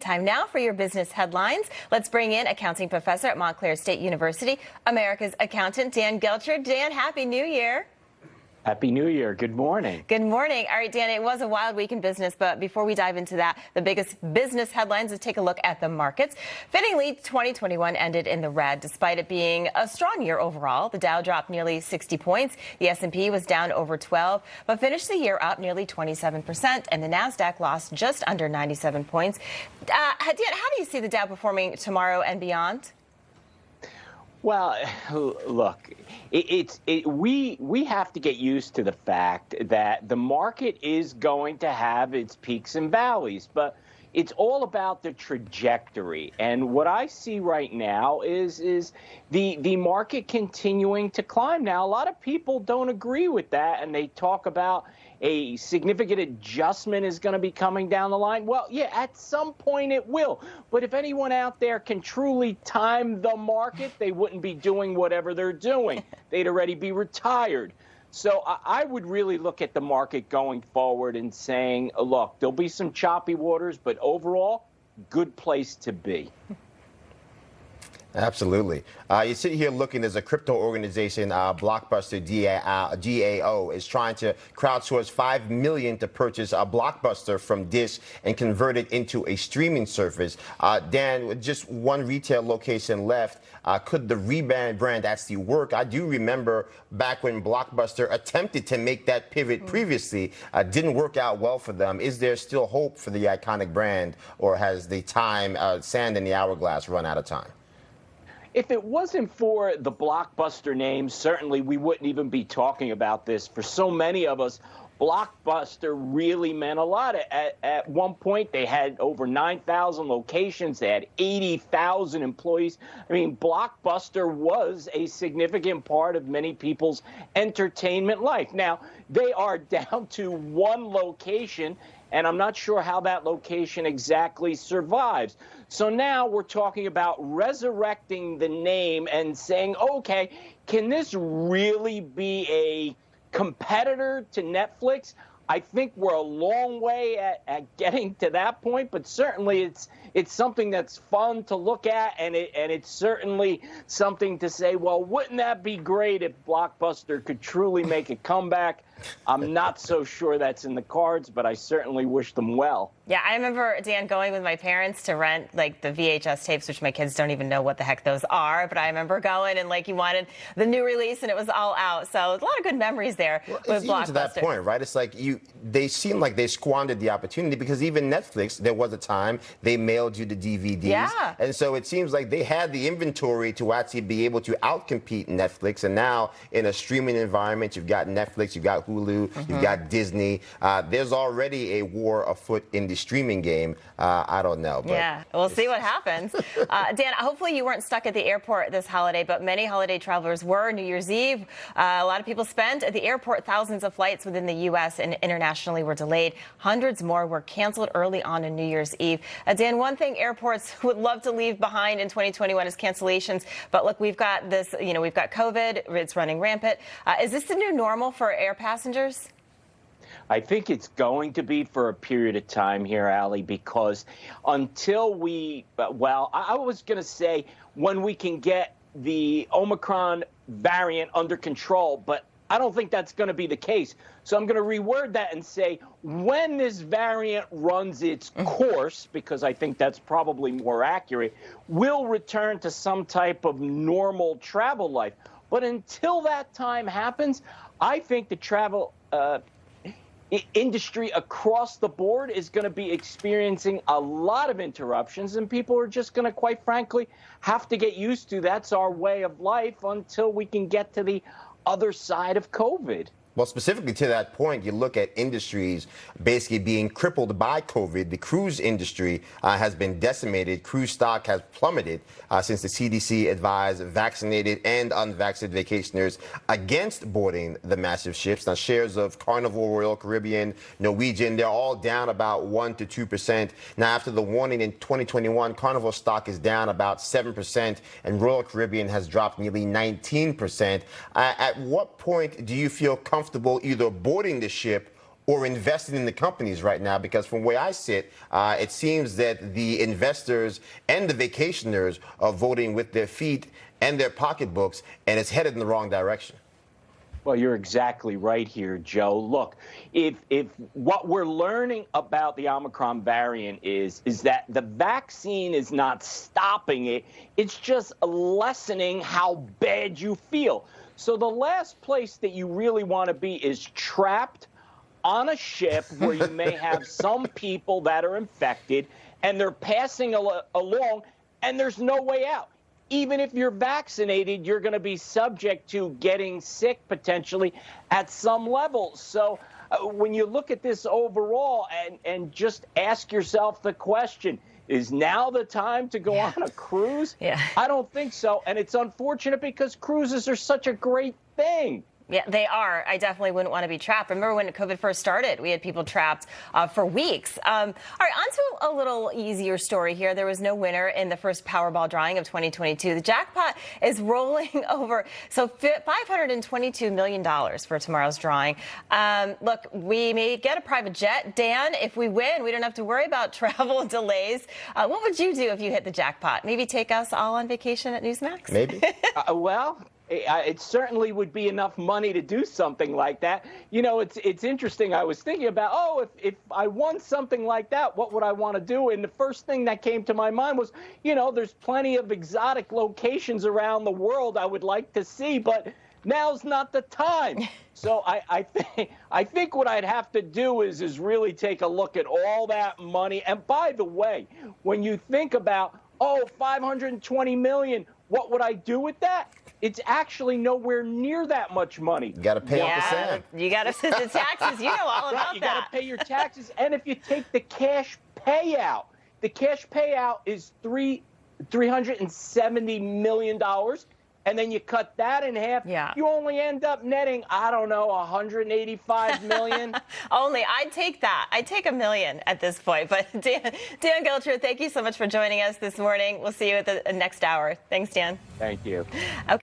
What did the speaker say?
Time now for your business headlines. Let's bring in accounting professor at Montclair State University, America's accountant, Dan Geltrude. Dan, Happy New Year. Happy New Year. Good morning. Good morning. All right, Dan, it was a wild week in business, but before we dive into that, the biggest business headlines, let's take a look at the markets. Fittingly, 2021 ended in the red, despite it being a strong year overall. The Dow dropped nearly 60 points. The S&P was down over 12, but finished the year up nearly 27%, and the NASDAQ lost just under 97 points. Dan, how do you see the Dow performing tomorrow and beyond? Well, look, we have to get used to the fact that the market is going to have its peaks and valleys, but it's all about the trajectory. And what I see right now is the market continuing to climb. Now, a lot of people don't agree with that, and they talk about a significant adjustment is going to be coming down the line. Well, yeah, at some point it will. But if anyone out there can truly time the market, they wouldn't be doing whatever they're doing. They'd already be retired. So I would really look at the market going forward and saying, look, there'll be some choppy waters, but overall, good place to be. Absolutely. You sit here looking, there's a crypto organization, Blockbuster GAO, is trying to crowdsource $5 million to purchase a Blockbuster from Dish and convert it into a streaming service. Dan, with just one retail location left, could the rebrand actually work? I do remember back when Blockbuster attempted to make that pivot previously, didn't work out well for them. Is there still hope for the iconic brand, or has the time, sand in the hourglass, run out of time? If it wasn't for the Blockbuster name, certainly we wouldn't even be talking about this. For so many of us, Blockbuster really meant a lot. At one point, they had over 9,000 locations. They had 80,000 employees. I mean, Blockbuster was a significant part of many people's entertainment life. Now, they are down to one location, and I'm not sure how that location exactly survives. So now we're talking about resurrecting the name and saying, okay, can this really be a competitor to Netflix? I think we're a long way at getting to that point, but certainly it's something that's fun to look at, and it's certainly something to say, well, wouldn't that be great if Blockbuster could truly make a comeback? I'm not so sure that's in the cards, but I certainly wish them well. Yeah, I remember, Dan, going with my parents to rent, like, the VHS tapes, which my kids don't even know what the heck those are, but I remember going and, like, you wanted the new release, and it was all out. So a lot of good memories there with Blockbuster. Even to that point, right? It's like they seem like they squandered the opportunity, because even Netflix, there was a time they mailed you the DVDs. Yeah. And so it seems like they had the inventory to actually be able to outcompete Netflix. And now in a streaming environment, you've got Netflix, you've got Hulu, you've got Disney. There's already a war afoot in the streaming game. I don't know. But yeah, we'll see what happens. Dan, hopefully you weren't stuck at the airport this holiday, but many holiday travelers were. New Year's Eve, a lot of people spent at the airport. Thousands of flights within the U.S. and internationally were delayed. Hundreds more were canceled early on New Year's Eve. Dan, one thing airports would love to leave behind in 2021 is cancellations. But look, we've got this, we've got COVID. It's running rampant. Is this the new normal for air passengers? I think it's going to be for a period of time here, Allie, because until I was going to say when we can get the Omicron variant under control, but I don't think that's going to be the case. So I'm going to reword that and say when this variant runs its course, because I think that's probably more accurate, we'll return to some type of normal travel life. But until that time happens, I think the travel industry across the board is going to be experiencing a lot of interruptions, and people are just going to, quite frankly, have to get used to that's our way of life until we can get to the other side of COVID. Well, specifically to that point, you look at industries basically being crippled by COVID. The cruise industry has been decimated. Cruise stock has plummeted since the CDC advised vaccinated and unvaccinated vacationers against boarding the massive ships. Now, shares of Carnival, Royal Caribbean, Norwegian, they're all down about 1% to 2%. Now, after the warning in 2021, Carnival stock is down about 7%, and Royal Caribbean has dropped nearly 19%. At what point do you feel comfortable either boarding the ship or investing in the companies right now, because from where I sit, it seems that the investors and the vacationers are voting with their feet and their pocketbooks, and it's headed in the wrong direction. Well, you're exactly right here, Joe. Look, if what we're learning about the Omicron variant is that the vaccine is not stopping it, it's just lessening how bad you feel. So the last place that you really want to be is trapped on a ship where you may have some people that are infected and they're passing along and there's no way out. Even if you're vaccinated, you're going to be subject to getting sick potentially at some level. So when you look at this overall and just ask yourself the question, is now the time to go on a cruise? Yeah. I don't think so. And it's unfortunate because cruises are such a great thing. Yeah, they are. I definitely wouldn't want to be trapped. Remember when COVID first started, we had people trapped for weeks. All right, on to a little easier story here. There was no winner in the first Powerball drawing of 2022. The jackpot is rolling over. So $522 million for tomorrow's drawing. Look, we may get a private jet. Dan, if we win, we don't have to worry about travel delays. What would you do if you hit the jackpot? Maybe take us all on vacation at NewsMax? Maybe. Well, it certainly would be enough money to do something like that. You know, it's interesting. I was thinking about, if I won something like that, what would I want to do? And the first thing that came to my mind was, there's plenty of exotic locations around the world I would like to see, but now's not the time. So I think what I'd have to do is really take a look at all that money. And by the way, when you think about, $520 million, what would I do with that? It's actually nowhere near that much money. You got to pay off the sand. You got to pay the taxes. You know all about you that. got to pay your taxes. And if you take the cash payout is $370 million. And then you cut that in half. Yeah. You only end up netting, I don't know, $185 million. Only. I'd take that. I'd take $1 million at this point. But Dan Geltrude, thank you so much for joining us this morning. We'll see you at the next hour. Thanks, Dan. Thank you. Okay.